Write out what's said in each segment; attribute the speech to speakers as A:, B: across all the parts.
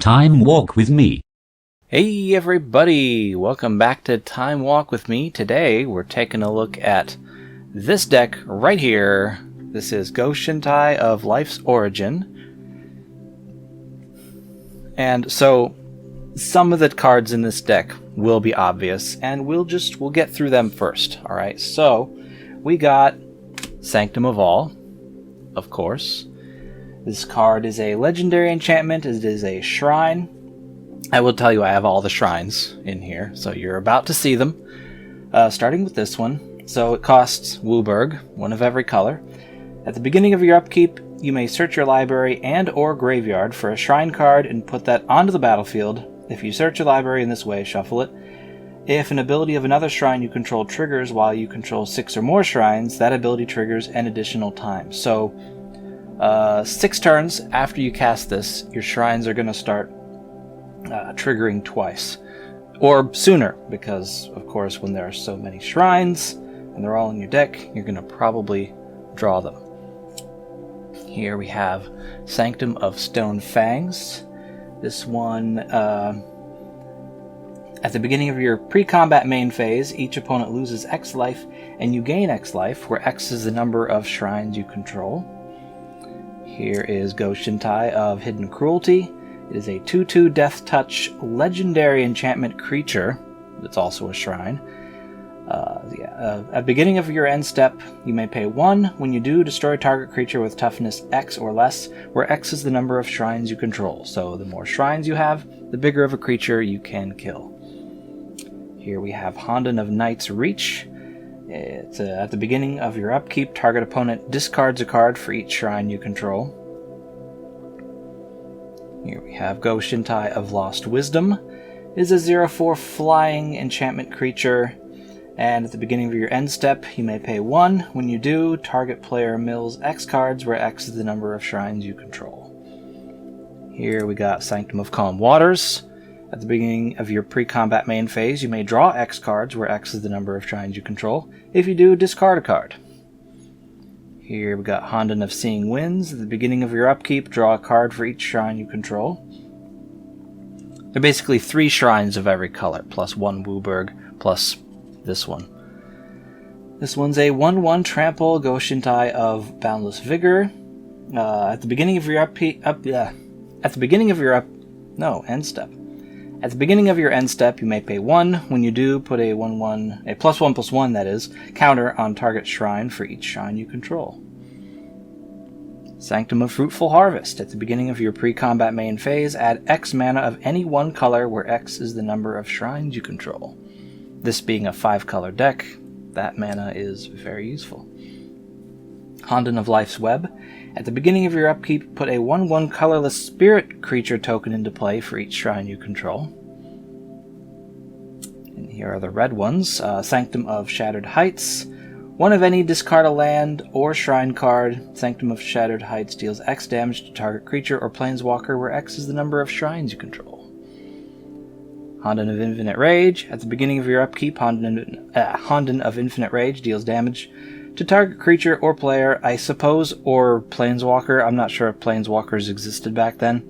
A: Time Walk with me.
B: Hey everybody, welcome back to Time Walk with me. Today we're taking a look at this deck right here. This is Go-Shintai of Life's Origin. And so some of the cards in this deck will be obvious, and we'll get through them first. Alright, so we got Sanctum of All, of course. This card is a legendary enchantment. It is a shrine. I will tell you I have all the shrines in here, so you're about to see them. Starting with this one. So it costs Wooburg, one of every color. At the beginning of your upkeep, you may search your library and or graveyard for a shrine card and put that onto the battlefield. If you search your library in this way, shuffle it. If an ability of another shrine you control triggers while you control 6 or more shrines, that ability triggers an additional time. So 6 turns after you cast this, your shrines are going to start triggering twice. Or sooner, because, of course, when there are so many shrines, and they're all in your deck, you're going to probably draw them. Here we have Sanctum of Stone Fangs. This one, at the beginning of your pre-combat main phase, each opponent loses X life, and you gain X life, where X is the number of shrines you control. Here is Go-Shintai of Hidden Cruelty. It is a 2/2 Death Touch legendary enchantment creature. It's also a shrine. At the beginning of your end step, you may pay 1. When you do, destroy target creature with toughness X or less, where X is the number of shrines you control. So the more shrines you have, the bigger of a creature you can kill. Here we have Honden of Night's Reach. It's at the beginning of your upkeep, target opponent discards a card for each shrine you control. Here we have Go-Shintai of Lost Wisdom. It is a 0/4 flying enchantment creature, and at the beginning of your end step, you may pay 1. When you do, target player mills X cards, where X is the number of shrines you control. Here we got Sanctum of Calm Waters. At the beginning of your pre-combat main phase, you may draw X cards, where X is the number of shrines you control. If you do, discard a card. Here we got Honden of Seeing Winds. At the beginning of your upkeep, draw a card for each shrine you control. They're basically 3 shrines of every color, plus 1 Wooburg, plus this one. This one's a 1/1 Trample Go-Shintai of Boundless Vigor. At the beginning of your end step. At the beginning of your end step, you may pay 1. When you do, put a 1/1, a +1/+1 that is, counter on target shrine for each shrine you control. Sanctum of Fruitful Harvest. At the beginning of your pre-combat main phase, add X mana of any one color where X is the number of shrines you control. This being a 5-color deck, that mana is very useful. Honden of Life's Web. At the beginning of your upkeep, put a 1/1 colorless spirit creature token into play for each shrine you control. And here are the red ones. Sanctum of Shattered Heights. 1 of any, discard a land or shrine card. Sanctum of Shattered Heights deals X damage to target creature or planeswalker, where X is the number of shrines you control. Honden of Infinite Rage. At the beginning of your upkeep, Honden of Infinite Rage deals damage to target creature or player, I suppose, or planeswalker. I'm not sure if planeswalkers existed back then.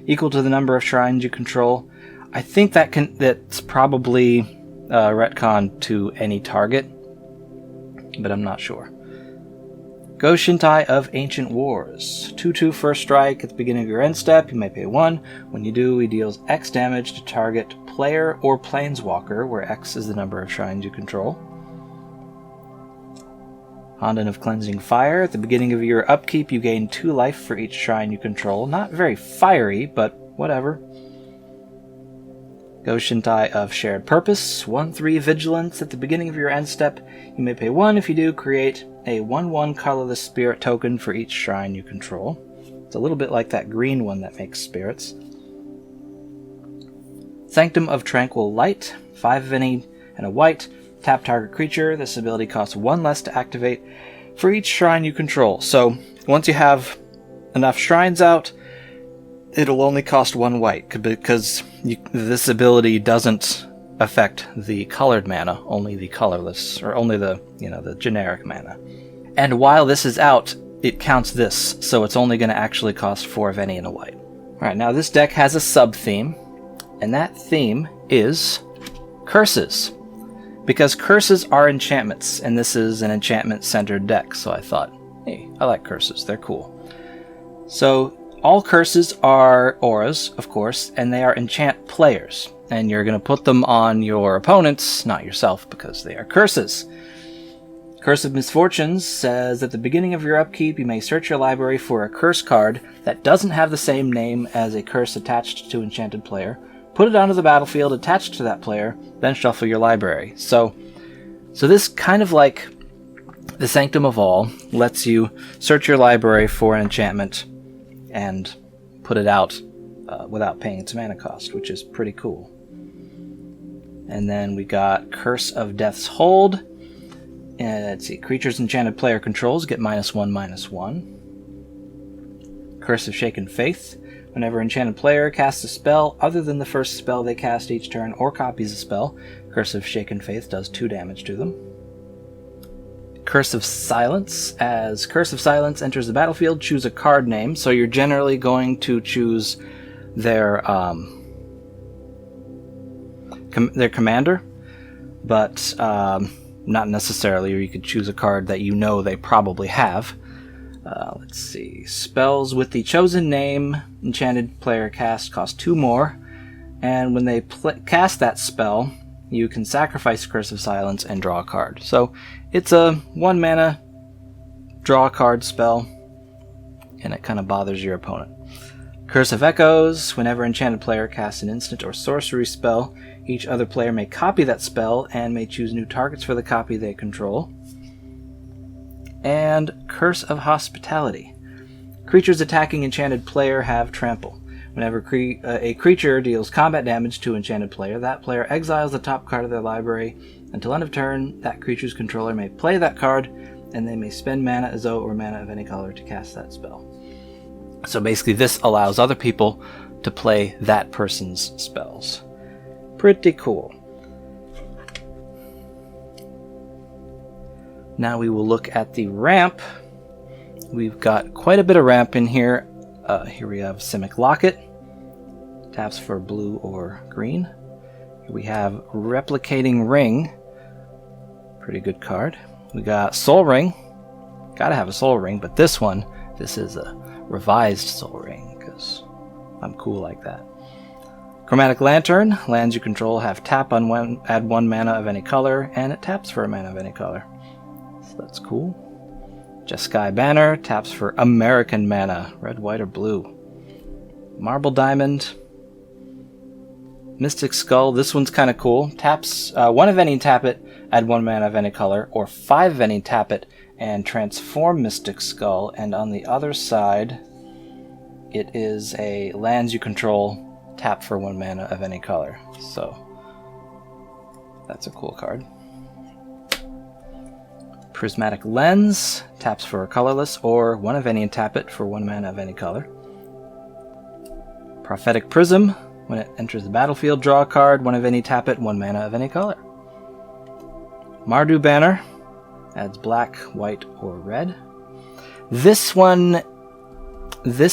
B: Equal to the number of shrines you control. I think that's probably retcon to any target, but I'm not sure. Go-Shintai of Ancient Wars. 2/2 First Strike. At the beginning of your end step, you may pay 1. When you do, he deals X damage to target player or planeswalker, where X is the number of shrines you control. Honden of Cleansing Fire. At the beginning of your upkeep, you gain 2 life for each shrine you control. Not very fiery, but whatever. Go-Shintai of Shared Purpose. 1/3 Vigilance. At the beginning of your end step, you may pay 1. If you do, create a 1/1 colorless spirit token for each shrine you control. It's a little bit like that green one that makes spirits. Sanctum of Tranquil Light. 5 of any and a white. Tap target creature. This ability costs 1 less to activate for each shrine you control. So once you have enough shrines out, it'll only cost 1 white, because this ability doesn't affect the colored mana, only the colorless, or only the generic mana. And while this is out, it counts this, so it's only going to actually cost 4 of any and a white. Alright, now this deck has a sub-theme, and that theme is curses. Because curses are enchantments, and this is an enchantment-centered deck, so I thought, hey, I like curses, they're cool. So, all curses are auras, of course, and they are enchant players. And you're going to put them on your opponents, not yourself, because they are curses. Curse of Misfortunes says at the beginning of your upkeep, you may search your library for a curse card that doesn't have the same name as a curse attached to enchanted player. Put it onto the battlefield attached to that player, then shuffle your library. So this kind of like the Sanctum of All lets you search your library for an enchantment and put it out without paying its mana cost, which is pretty cool. And then we got Curse of Death's Hold. And let's see, creatures enchanted player controls get -1/-1. Curse of Shaken Faith. Whenever enchanted player casts a spell other than the first spell they cast each turn or copies a spell, Curse of Shaken Faith does 2 damage to them. Curse of Silence. As Curse of Silence enters the battlefield, choose a card name. So you're generally going to choose their commander, but not necessarily, or you could choose a card that you know they probably have. Let's see. Spells with the chosen name enchanted player cast cost 2 more, and when they cast that spell, you can sacrifice Curse of Silence and draw a card. So it's a 1 mana draw a card spell, and it kind of bothers your opponent. Curse of Echoes. Whenever enchanted player casts an instant or sorcery spell, each other player may copy that spell and may choose new targets for the copy they control. And Curse of Hospitality. Creatures attacking enchanted player have trample. Whenever a creature deals combat damage to enchanted player, that player exiles the top card of their library. Until end of turn, that creature's controller may play that card, and they may spend mana, Azo, or mana of any color to cast that spell. So basically this allows other people to play that person's spells. Pretty cool. Now we will look at the ramp. We've got quite a bit of ramp in here. Here we have Simic Locket. Taps for blue or green. Here we have Replicating Ring. Pretty good card. We got Soul Ring. Gotta have a Soul Ring, but this is a revised Soul Ring, because I'm cool like that. Chromatic Lantern. Lands you control have tap on add 1 mana of any color, and it taps for a mana of any color. So that's cool. Jeskai Banner. Taps for American mana, red, white, or blue. Marble Diamond. Mystic Skull. This one's kind of cool. Taps 1 of any, tap it, add 1 mana of any color, or 5 of any, tap it, and transform Mystic Skull. And on the other side, it is a lands you control, tap for 1 mana of any color. So that's a cool card. Prismatic Lens. Taps for a colorless, or 1 of any and tap it for 1 mana of any color. Prophetic Prism. When it enters the battlefield, draw a card, 1 of any, tap it, 1 mana of any color. Mardu Banner. Adds black, white, or red. This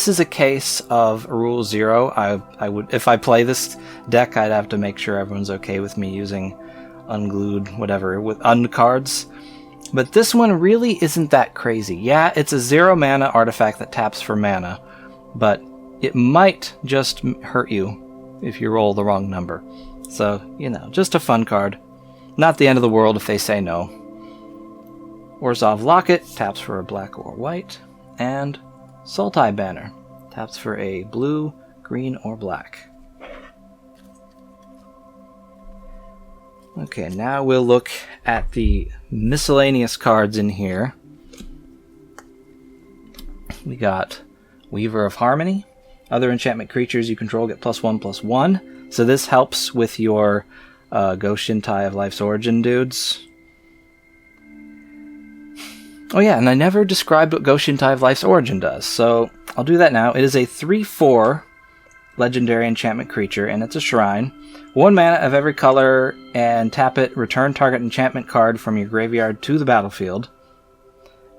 B: is a case of Rule 0. I would, if I play this deck, I'd have to make sure everyone's okay with me using unglued, whatever, with cards. But this one really isn't that crazy. Yeah, it's a 0 mana artifact that taps for mana, but it might just hurt you if you roll the wrong number. So, just a fun card. Not the end of the world if they say no. Orzhov Locket. Taps for a black or white. And Sultai Banner. Taps for a blue, green, or black. Okay, now we'll look at the miscellaneous cards in here. We got Weaver of Harmony. Other enchantment creatures you control get +1/+1. So this helps with your Go-Shintai of Life's Origin dudes. Oh yeah, and I never described what Go-Shintai of Life's Origin does, so I'll do that now. It is a 3/4 legendary enchantment creature, and it's a shrine. 1 mana of every color, and tap it, return target enchantment card from your graveyard to the battlefield.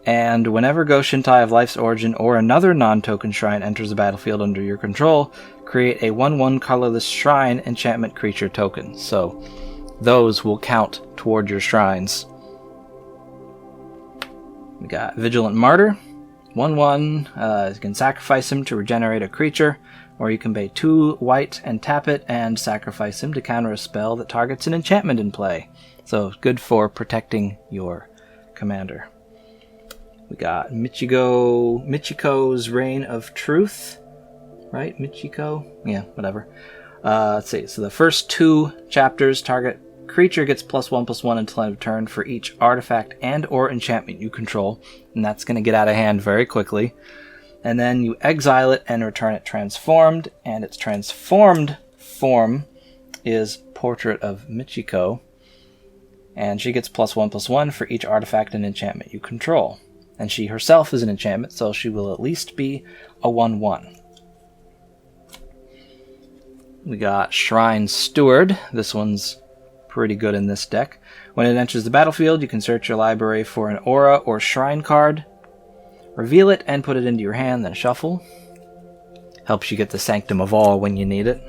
B: And whenever Go-Shintai of Life's Origin or another non-token shrine enters the battlefield under your control, create a 1/1 colorless shrine enchantment creature token. So those will count toward your shrines. We got Vigilant Martyr. 1/1. You can sacrifice him to regenerate a creature, or you can pay 2 white and tap it and sacrifice him to counter a spell that targets an enchantment in play. So good for protecting your commander. We got Michiko's Reign of Truth. Right? Michiko? Yeah, whatever. Let's see. So the first 2 chapters, target creature gets +1/+1 until end of turn for each artifact and or enchantment you control. And that's going to get out of hand very quickly. And then you exile it and return it transformed. And its transformed form is Portrait of Michiko. And she gets +1/+1 for each artifact and enchantment you control. And she herself is an enchantment, so she will at least be a 1/1. We got Shrine Steward. This one's pretty good in this deck. When it enters the battlefield, you can search your library for an aura or shrine card, reveal it, and put it into your hand, then shuffle. Helps you get the Sanctum of All when you need it.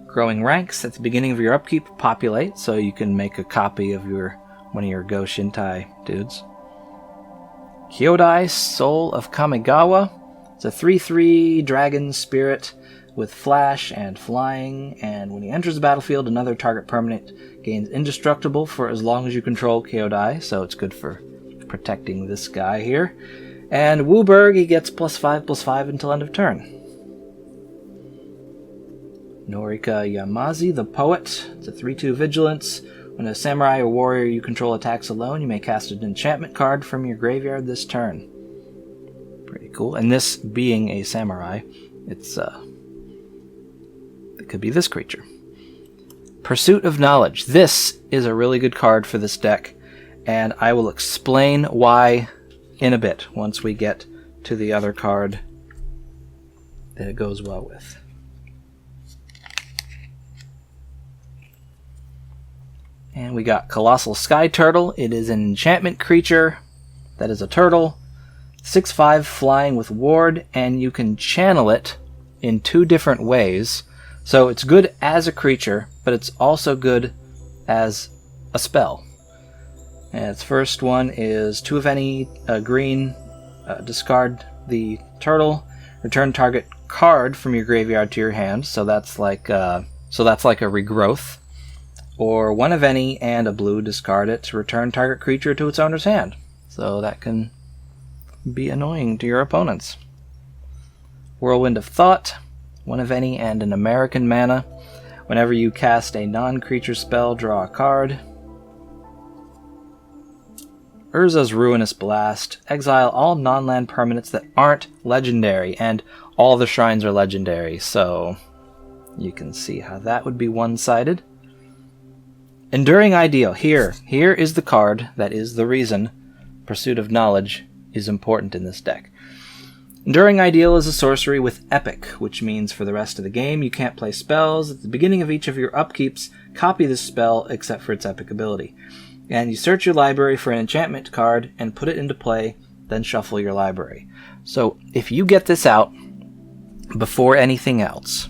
B: Growing ranks at the beginning of your upkeep populate, so you can make a copy of one of your Go-Shintai dudes. Kyodai, Soul of Kamigawa. It's a 3/3 dragon spirit with flash and flying, and when he enters the battlefield, another target permanent gains indestructible for as long as you control Kyodai, so it's good for protecting this guy here. And Wooburg, he gets +5/+5 until end of turn. Norika Yamazi, the Poet. It's a 3/2 vigilance. When a samurai or warrior you control attacks alone, you may cast an enchantment card from your graveyard this turn. Pretty cool. And this being a samurai, it could be this creature. Pursuit of Knowledge. This is a really good card for this deck, and I will explain why in a bit once we get to the other card that it goes well with. And we got Colossal Sky Turtle. It is an enchantment creature that is a turtle. 6/5 flying with ward, and you can channel it in 2 different ways. So it's good as a creature, but it's also good as a spell. And its first one is 2 of any green, discard the turtle, return target card from your graveyard to your hand. So that's like a regrowth. Or 1 of any and a blue, discard it to return target creature to its owner's hand. So that can be annoying to your opponents. Whirlwind of Thought, 1 of any and an American mana. Whenever you cast a non-creature spell, draw a card. Urza's Ruinous Blast, exile all non-land permanents that aren't legendary, and all the shrines are legendary, so you can see how that would be one-sided. Enduring Ideal. Here is the card that is the reason Pursuit of Knowledge is important in this deck. Enduring Ideal is a sorcery with Epic, which means for the rest of the game you can't play spells. At the beginning of each of your upkeeps, copy this spell except for its epic ability. And you search your library for an enchantment card and put it into play, then shuffle your library. So if you get this out before anything else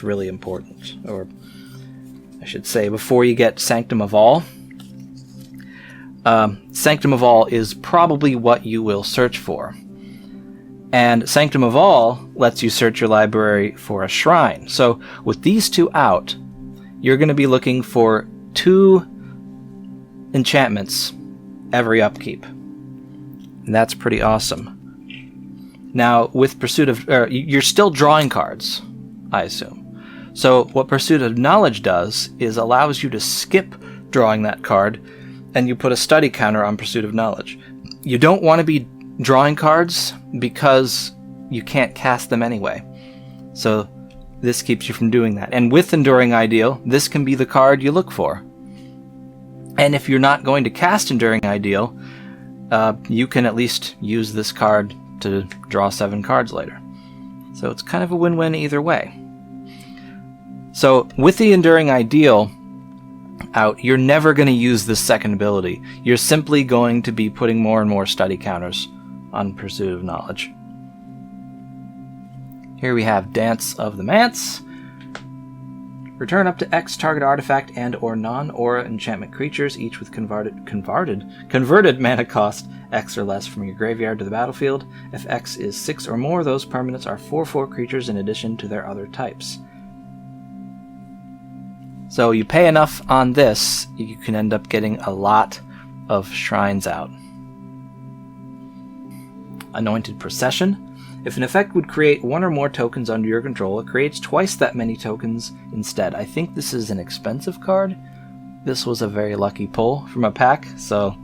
B: really important, or I should say before you get Sanctum of All, Sanctum of All is probably what you will search for. And Sanctum of All lets you search your library for a shrine. So with these 2 out, you're going to be looking for 2 enchantments every upkeep. And that's pretty awesome. Now, with Pursuit of... you're still drawing cards, I assume. So what Pursuit of Knowledge does is allows you to skip drawing that card, and you put a study counter on Pursuit of Knowledge. You don't want to be drawing cards because you can't cast them anyway. So this keeps you from doing that. And with Enduring Ideal, this can be the card you look for. And if you're not going to cast Enduring Ideal, you can at least use this card to draw 7 cards later. So it's kind of a win-win either way. So with the Enduring Ideal, out, you're never going to use this second ability. You're simply going to be putting more and more study counters on Pursuit of Knowledge. Here we have Dance of the Manse. Return up to X target artifact and or non-aura enchantment creatures, each with converted mana cost X or less from your graveyard to the battlefield. If X is 6 or more, those permanents are 4/4 creatures in addition to their other types. So you pay enough on this, you can end up getting a lot of shrines out. Anointed Procession. If an effect would create one or more tokens under your control, it creates twice that many tokens instead. I think this is an expensive card. This was a very lucky pull from a pack, so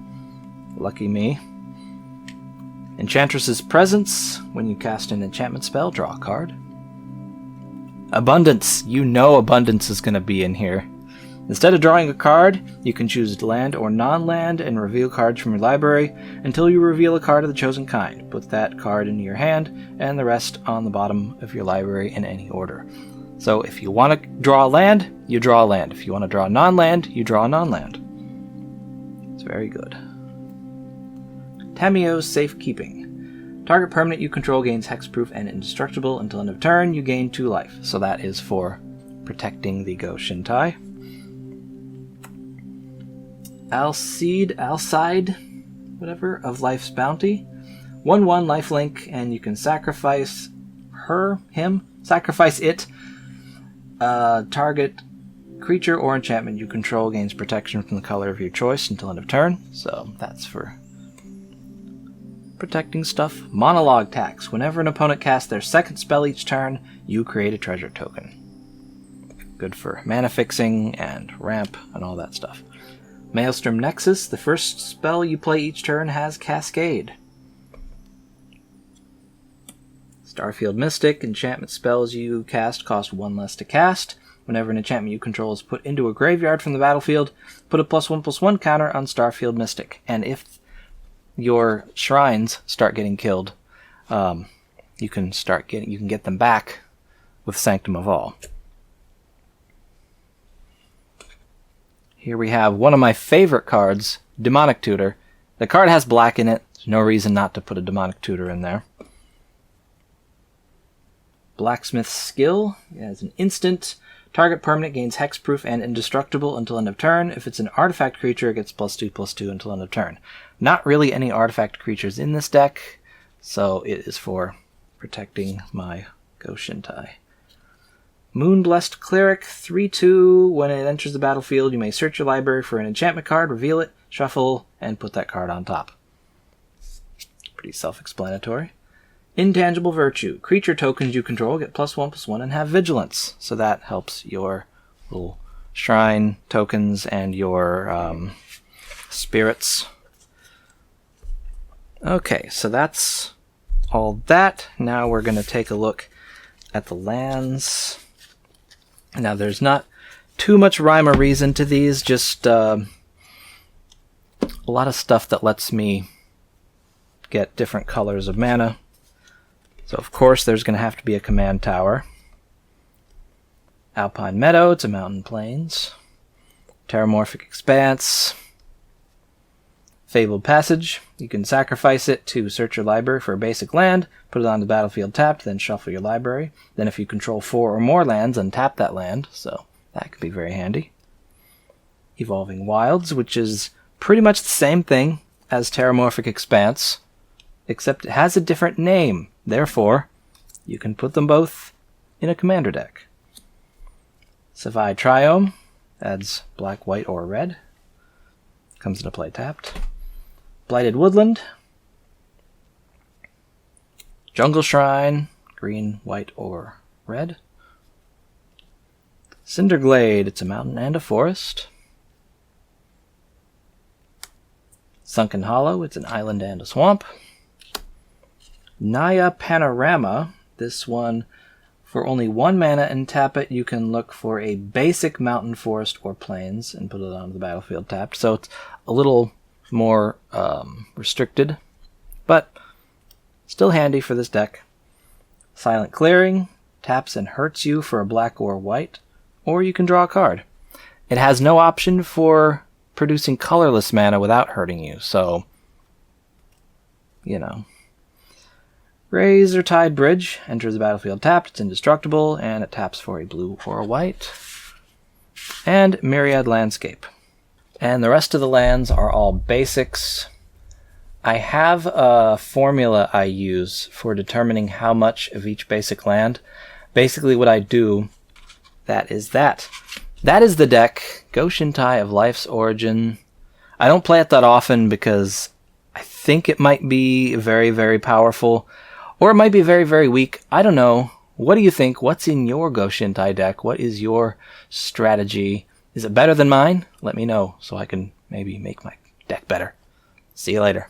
B: lucky me. Enchantress's Presence. When you cast an enchantment spell, draw a card. Abundance. You know Abundance is going to be in here. Instead of drawing a card, you can choose land or non-land and reveal cards from your library until you reveal a card of the chosen kind. Put that card into your hand and the rest on the bottom of your library in any order. So if you want to draw a land, you draw a land. If you want to draw a non-land, you draw a non-land. It's very good. Tamio's Safekeeping. Target permanent you control gains hexproof and indestructible until end of turn. You gain 2 life. So that is for protecting the Go-Shintai. Alcide, whatever, of Life's Bounty. 1/1 lifelink, and you can sacrifice sacrifice it. Target creature or enchantment you control gains protection from the color of your choice until end of turn. So that's for protecting stuff. Monologue Tax. Whenever an opponent casts their second spell each turn, you create a treasure token. Good for mana fixing and ramp and all that stuff. Maelstrom Nexus. The first spell you play each turn has Cascade. Starfield Mystic. Enchantment spells you cast cost 1 less to cast. Whenever an enchantment you control is put into a graveyard from the battlefield, put a +1/+1 counter on Starfield Mystic. And if your shrines start getting killed, you can get them back with Sanctum of All. Here we have one of my favorite cards, Demonic Tutor. The card has black in it. There's no reason not to put a Demonic Tutor in there. Blacksmith's Skill. As an instant, target permanent gains hexproof and indestructible until end of turn. If it's an artifact creature, it gets +2/+2 until end of turn. Not really any artifact creatures in this deck, so it is for protecting my Go-Shintai. Moonblessed Cleric, 3/2. When it enters the battlefield, you may search your library for an enchantment card, reveal it, shuffle, and put that card on top. Pretty self-explanatory. Intangible Virtue. Creature tokens you control get +1/+1 and have Vigilance. So that helps your little shrine tokens and your spirits. Okay, so that's all that. Now we're going to take a look at the lands. Now, there's not too much rhyme or reason to these, just a lot of stuff that lets me get different colors of mana. So, of course, there's going to have to be a command tower. Alpine Meadow, it's a mountain plains. Terramorphic Expanse. Fabled Passage. You can sacrifice it to search your library for a basic land, put it on the battlefield tapped, then shuffle your library. Then if you control 4 or more lands, untap that land, so that could be very handy. Evolving Wilds, which is pretty much the same thing as Terramorphic Expanse, except it has a different name. Therefore, you can put them both in a commander deck. Savai Triome adds black, white, or red. Comes into play tapped. Blighted Woodland. Jungle Shrine, green, white, or red. Cinderglade, it's a mountain and a forest. Sunken Hollow, it's an island and a swamp. Naya Panorama, this one, for only 1 mana and tap it, you can look for a basic mountain, forest, or plains and put it onto the battlefield tapped. So it's a little more restricted, but still handy for this deck. Silent Clearing, taps and hurts you for a black or white, or you can draw a card. It has no option for producing colorless mana without hurting you, so, you know. Razor-Tide Bridge enters the battlefield tapped. It's indestructible, and it taps for a blue or a white. And Myriad Landscape. And the rest of the lands are all basics. I have a formula I use for determining how much of each basic land. Basically what I do, that is that. That is the deck, Go-Shintai of Life's Origin. I don't play it that often because I think it might be very, very powerful. Or it might be very, very weak. I don't know. What do you think? What's in your Go-Shintai deck? What is your strategy? Is it better than mine? Let me know so I can maybe make my deck better. See you later.